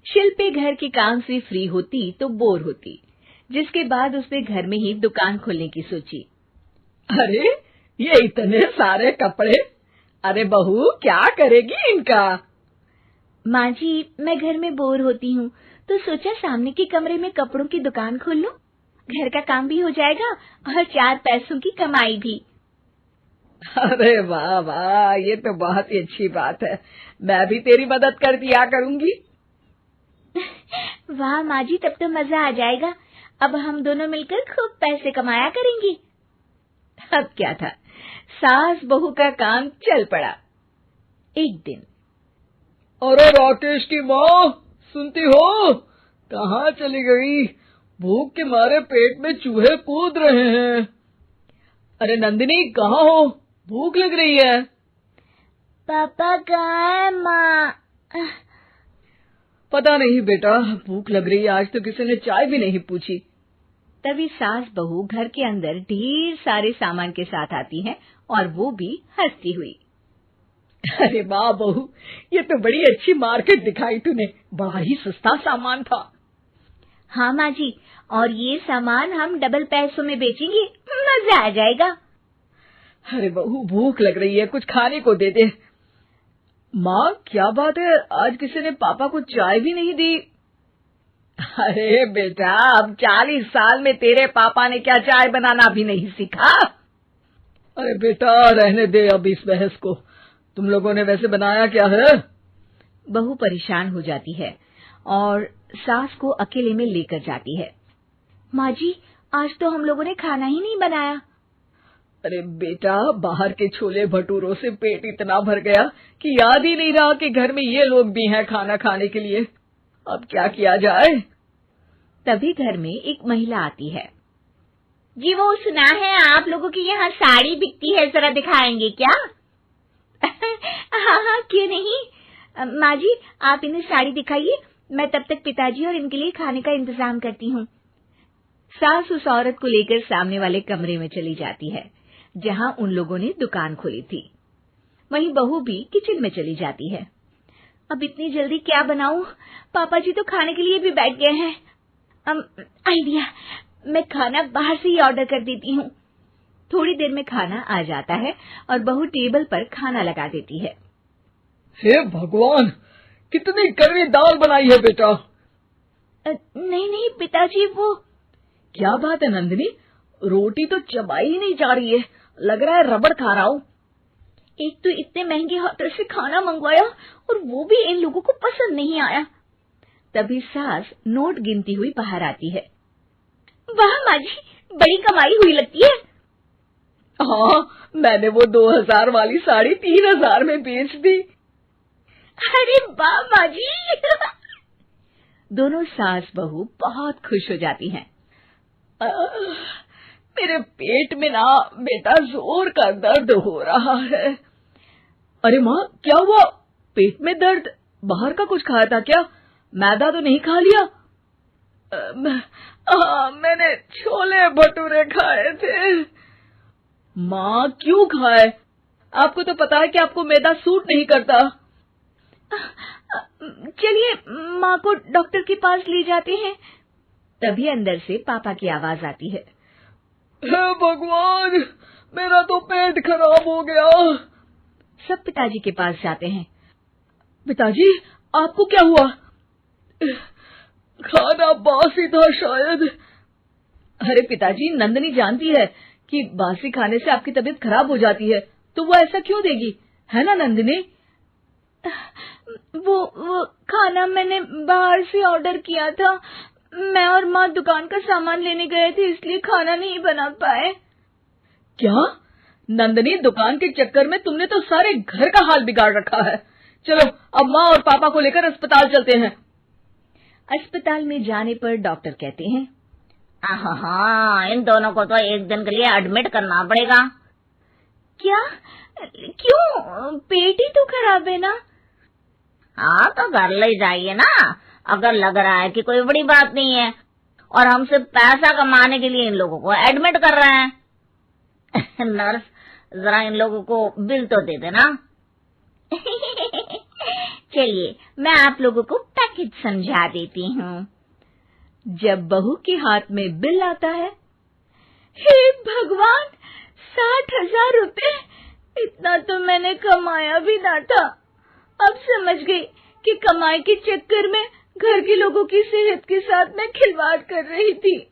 शिल्पी घर के काम से फ्री होती तो बोर होती, जिसके बाद उसने घर में ही दुकान खोलने की सोची। अरे ये इतने सारे कपड़े, अरे बहू क्या करेगी इनका? माँ जी, मैं घर में बोर होती हूँ तो सोचा सामने के कमरे में कपड़ों की दुकान खोल लूं। घर का काम भी हो जाएगा और 4 पैसों की कमाई भी। अरे वाह वाह, ये तो बहुत ही अच्छी बात है। मैं भी तेरी मदद कर दिया करूंगी। वाह माँ जी, तब तो मजा आ जाएगा। अब हम दोनों मिलकर खूब पैसे कमाया करेंगे। अब क्या था, सास बहू का काम चल पड़ा। एक दिन, अरे राकेश की माँ, सुनती हो? कहाँ चली गई? भूख के मारे पेट में चूहे कूद रहे हैं। अरे नंदिनी, कहाँ हो? भूख लग रही है। पापा कहाँ है माँ? पता नहीं बेटा, भूख लग रही है। आज तो किसी ने चाय भी नहीं पूछी। तभी सास बहू घर के अंदर ढेर सारे सामान के साथ आती हैं और वो भी हंसती हुई। अरे वाह बहू, ये तो बड़ी अच्छी मार्केट दिखाई तूने। बड़ा ही सस्ता सामान था। हाँ माँ जी, और ये सामान हम डबल पैसों में बेचेंगे, मजा आ जाएगा। अरे बहू, भूख लग रही है, कुछ खाने को दे दे। माँ क्या बात है, आज किसी ने पापा को चाय भी नहीं दी? अरे बेटा, अब 40 साल में तेरे पापा ने क्या चाय बनाना भी नहीं सीखा? अरे बेटा रहने दे अब इस बहस को। तुम लोगों ने वैसे बनाया क्या है? बहू परेशान हो जाती है और सास को अकेले में लेकर जाती है। माँ जी, आज तो हम लोगों ने खाना ही नहीं बनाया। अरे बेटा, बाहर के छोले भटूरों से पेट इतना भर गया कि याद ही नहीं रहा कि घर में ये लोग भी हैं खाना खाने के लिए। अब क्या किया जाए? तभी घर में एक महिला आती है। जी, वो सुना है आप लोगों की यहाँ साड़ी बिकती है, जरा दिखाएंगे क्या? हाँ हाँ, क्यों नहीं। माँ जी, आप इन्हें साड़ी दिखाइए, मैं तब तक पिताजी और इनके लिए खाने का इंतजाम करती हूँ। सास उस औरत को लेकर सामने वाले कमरे में चली जाती है जहाँ उन लोगों ने दुकान खोली थी। वहीं बहू भी किचन में चली जाती है। अब इतनी जल्दी क्या बनाऊं? पापा जी तो खाने के लिए भी बैठ गए हैं। आइडिया, मैं खाना बाहर से ही ऑर्डर कर देती हूँ। थोड़ी देर में खाना आ जाता है और बहू टेबल पर खाना लगा देती है। हे भगवान, कितनी कड़वी दाल बनाई है बेटा। नहीं नहीं पिताजी, वो क्या बात है नंदिनी, रोटी तो चबाई ही नहीं जा रही है, लग रहा है रबड़ खा रहा हूँ। एक तो इतने महंगे होटल से खाना मंगवाया और वो भी इन लोगों को पसंद नहीं आया। तभी सास नोट गिनती हुई बाहर आती है। वाह माँ जी, बड़ी कमाई हुई लगती है। हाँ, मैंने वो 2000 वाली साड़ी 3000 में बेच दी। अरे वाह माँ जी। दोनों सास बहू बहुत खुश हो जाती हैं। मेरे पेट में ना बेटा जोर का दर्द हो रहा है। अरे माँ, क्या हुआ? पेट में दर्द? बाहर का कुछ खाया था क्या? मैदा तो नहीं खा लिया? मैंने छोले भटूरे खाए थे। माँ क्यों खाए? आपको तो पता है कि आपको मैदा सूट नहीं करता। चलिए माँ को डॉक्टर के पास ले जाते हैं। तभी अंदर से पापा की आवाज आती है। हे भगवान, मेरा तो पेट खराब हो गया। सब पिताजी के पास जाते हैं। पिताजी, आपको क्या हुआ? खाना बासी था शायद। अरे पिताजी, नंदिनी जानती है कि बासी खाने से आपकी तबीयत खराब हो जाती है, तो वो ऐसा क्यों देगी, है ना नंदिनी? वो खाना मैंने बाहर से ऑर्डर किया था। मैं और माँ दुकान का सामान लेने गए थे, इसलिए खाना नहीं बना पाए। क्या नंदिनी, दुकान के चक्कर में तुमने तो सारे घर का हाल बिगाड़ रखा है। चलो अब माँ और पापा को लेकर अस्पताल चलते हैं। अस्पताल में जाने पर डॉक्टर कहते हैं, हाँ, इन दोनों को तो एक दिन के लिए एडमिट करना पड़ेगा। क्या? क्यों? पेट ही तो खराब है ना। हाँ, तो घर ले जाइए ना, अगर लग रहा है कि कोई बड़ी बात नहीं है और हम सिर्फ पैसा कमाने के लिए इन लोगों को एडमिट कर रहे हैं। नर्स, जरा इन लोगों को बिल तो दे देना। चलिए, मैं आप लोगों को पैक हित समझा देती हूँ। जब बहू के हाथ में बिल आता है, हे भगवान, 60,000 रुपए! इतना तो मैंने कमाया भी ना था। अब समझ गई कि कमाई के चक्कर में घर के लोगों की सेहत के साथ मैं खिलवाड़ कर रही थी।